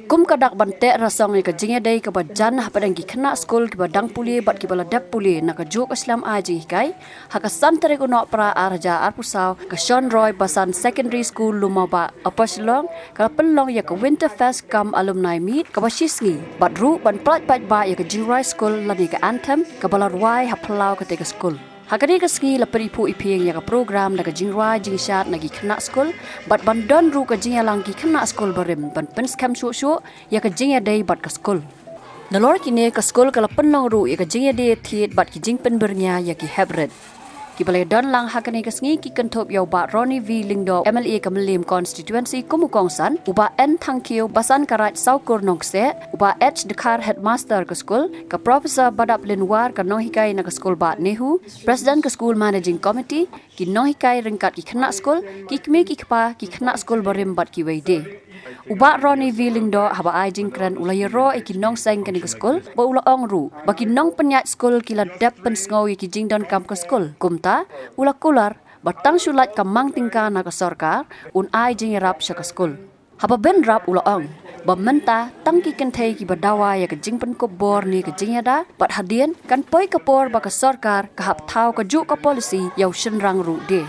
Kum kadak bante rasong ni kajingya day kabajan hapadang kena skul kibadang puli bat kibaladap puli nakajuk Islam aji hikai hakasan tarik unok pra arja arpusaw ke Shynrang basan secondary school lumaba apa Shillong kalapelong ya ke Winterfest kam alumni meet kabashisngi badru ban plat ba ya ke Shynrang school lani ke anthem kabalarwai hapelau ketika school. Hakari keski lapari pu iping ya ke program na ke Shynrang jingshat nagi kena skul bat bandon ru ke jingya langki kena skul barim ban penskam syu ya ke jingya day bat ke skul. Nalor kini ke skul kala penlong ru ya ke jingya day thiet bat ki jing penbernya ya ki hebred. Ki balai don lang hakani keski ki kentop ya uba Ronnie Lingdo MLA Kemelim constituency Kumukongsan uba N Thangkio basan karat saukur nongse uba H dekar headmaster ke skul ke professor badap linwar ke nohikai na ke skul ba nehu president ke skul managing committee ki nohikai ringkat ki kena skul ki kmi ki kpa ki kena skul barim bat ki weide uba Ronnie Lingdo haba ajing kran ulayero ki nong seng ke skul ba ula ongru ba ki nong penyat skul ki la dep pensngau ki jing Donkam ke skul kumta ula kular batang sulat kamang tingka na ke sorkar un ai jing rap sya ke skul haba ben rap ula ong bamenta tangki Kynthei ki badawa ya ke jing pen ko bor ni ke jing yada bat hadien kan poi kapor ba ke sorkar ka hap thau ka juk ka policy yau Shynrang ru de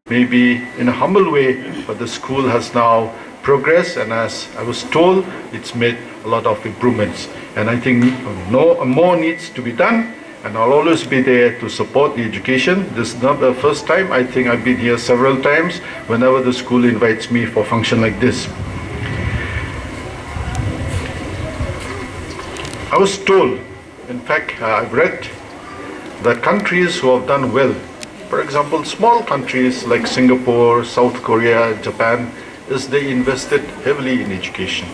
maybe in a humble way, but the school has now progressed, and as I was told, it's made a lot of improvements. And I think more needs to be done, and I'll always be there to support the education. This is not the first time. I think I've been here several times whenever the school invites me for a function like this. I was told, in fact, I've read that countries who have done well, for example, small countries like Singapore, South Korea, Japan, is they invested heavily in education.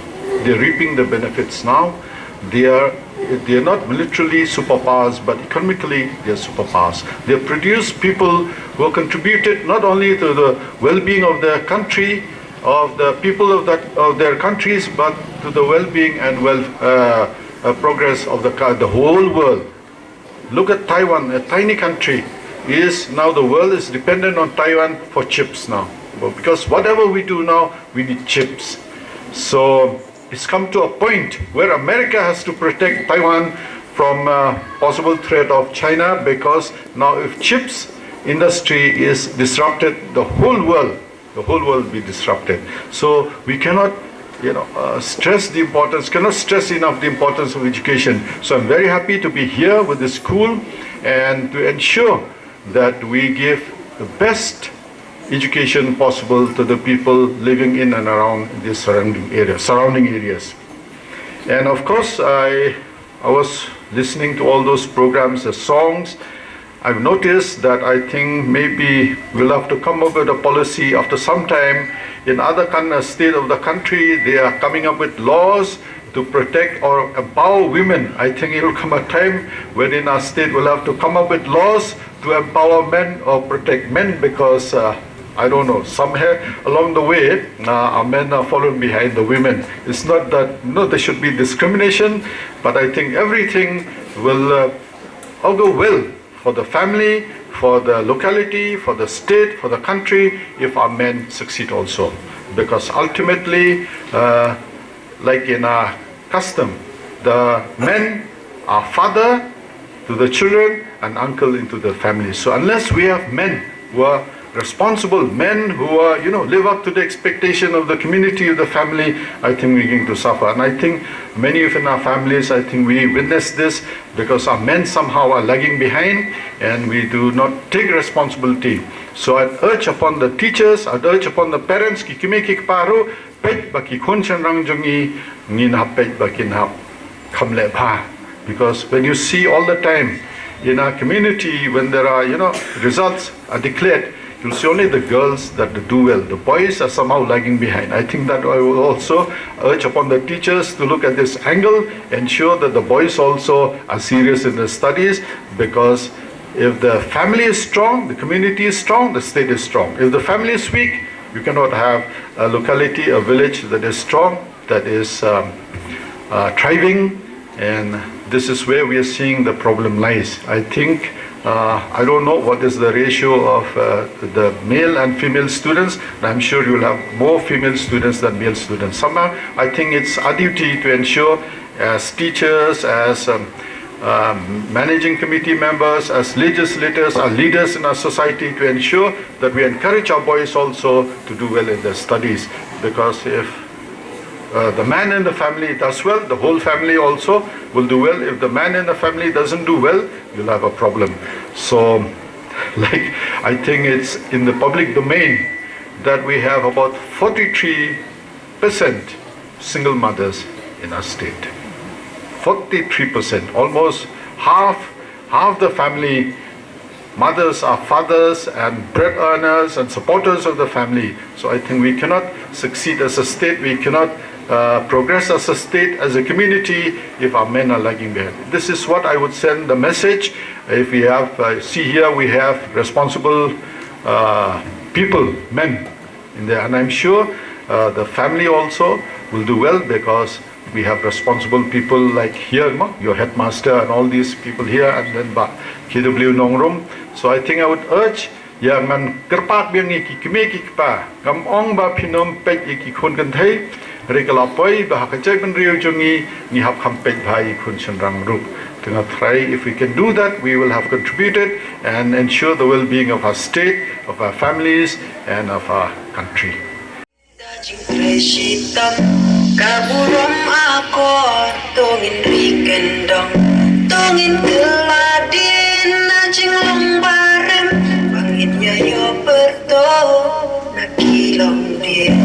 They're reaping the benefits now. They are not militarily superpowers, but economically they are superpowers. They have produced people who have contributed not only to the well-being of their country, of the people of their countries, but to the well-being and progress of the whole world. Look at Taiwan, a tiny country. Now the world is dependent on Taiwan for chips now. Because whatever we do now, we need chips. So it's come to a point where America has to protect Taiwan from possible threat of China, because now if chips industry is disrupted, the whole world will be disrupted. So we cannot cannot stress enough the importance of education. So I'm very happy to be here with the school and to ensure that we give the best education possible to the people living in and around the surrounding areas. And of course, I was listening to all those programs, the songs. I've noticed that I think maybe we'll have to come up with a policy after some time. In other states of the country, they are coming up with laws to protect or empower women. I think it will come a time when in our state we'll have to come up with laws to empower men or protect men, because I don't know, somewhere along the way, our men are following behind the women. It's not that, there should be discrimination, but I think everything will all go well for the family, for the locality, for the state, for the country, if our men succeed also. Because ultimately, like in our custom, the men are father to the children and uncle into the family. So unless we have men who are responsible, men who are, live up to the expectation of the community, of the family, I think we're going to suffer. And I think many of in our families, I think we witness this because our men somehow are lagging behind and we do not take responsibility. So I'd urge upon the teachers, I'd urge upon the parents, ki kimi ki paru, pej baki khun Shynrang jungi, ngin hap pej baki hap khamle bha. Because when you see all the time in our community, when there are, results are declared, you'll see only the girls that do well. The boys are somehow lagging behind. I think that I will also urge upon the teachers to look at this angle, ensure that the boys also are serious in their studies, because if the family is strong, the community is strong, the state is strong. If the family is weak, you cannot have a locality, a village that is strong, that is thriving, and this is where we are seeing the problem lies. I think I don't know what is the ratio of the male and female students. I'm sure you'll have more female students than male students. Somehow, I think it's our duty to ensure, as teachers, as managing committee members, as legislators, as leaders in our society, to ensure that we encourage our boys also to do well in their studies. Because if the man in the family does well, the whole family also will do well. If the man in the family doesn't do well, you'll have a problem. So, I think it's in the public domain that we have about 43% single mothers in our state. 43%, almost half the family mothers are fathers and bread earners and supporters of the family. So I think we cannot succeed as a state, we cannot progress as a state, as a community, if our men are lagging behind. This is what I would send the message. If we have, see here, we have responsible people, men in there, and I'm sure the family also will do well, because we have responsible people like here, your headmaster and all these people here, and then KW Nongrum. So I think I would urge yang man kerpat biang iki kime iki pa kam ong ba phinom pej iki khun Kynthei rekala poi ba ka chai ban riu chungi ni hap kham pej bhai khun Shynrang rup. cannot thrive. If we can do that, we will have contributed and ensure the well-being of our state, of our families, and of our country. Kaburom ako tungin rikendong tungin keladin najing lombarem bangit yayo berto nakilong dia.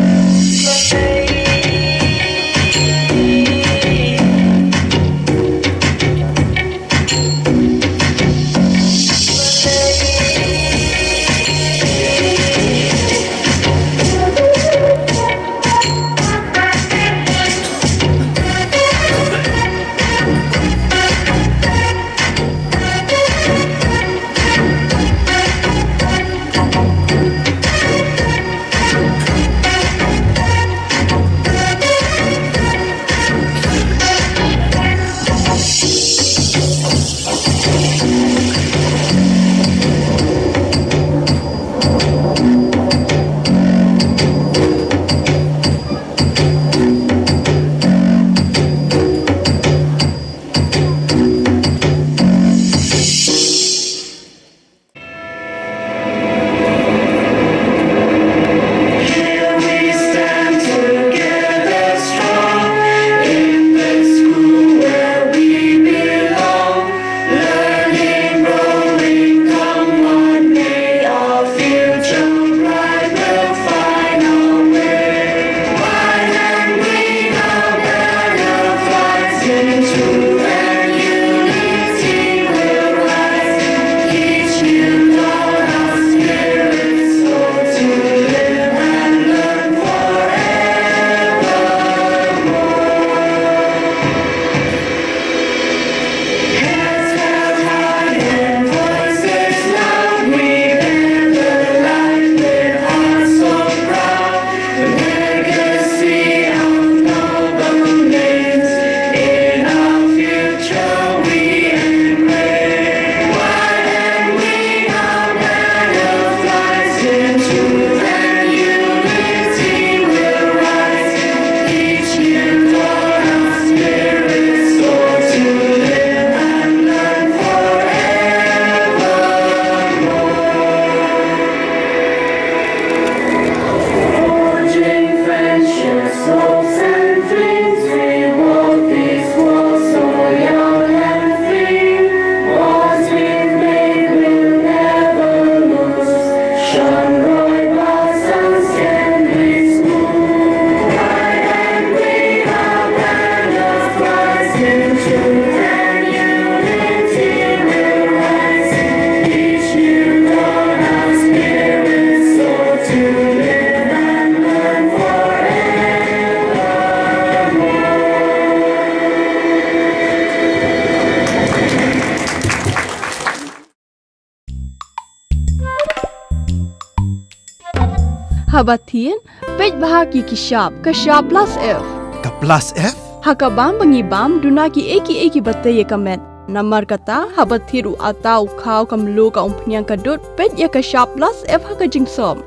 Habatin, pej bahagi kishap plus F. Ka plus F? Hakabam bangibam dunaki eki batay kamet. Namar kata habathiru atau kau kamlu ka umpnyang kadut pej ya kishap plus F hakajing som.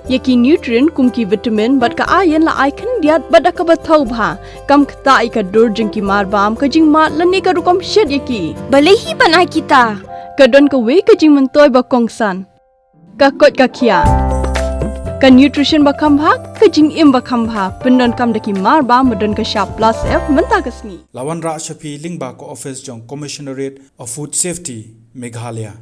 Yaki nutrient kumki vitamin bat ka ayan la icon diat bada ka bathau bha kam kta ka dur jingki marbam kajing mat lani ka rukom shed yaki. Balehi banai kita. Kadon ka we kajing mentoy ba kongsan. Ka kot ka kia. Ka nutrition bakam bha kajing im bakam bha pendon kam daki marba medon ka sharp plus F menta kasni. Lawan Ra Shafi Lingba ko office jong Commissionerate of Food Safety Meghalaya.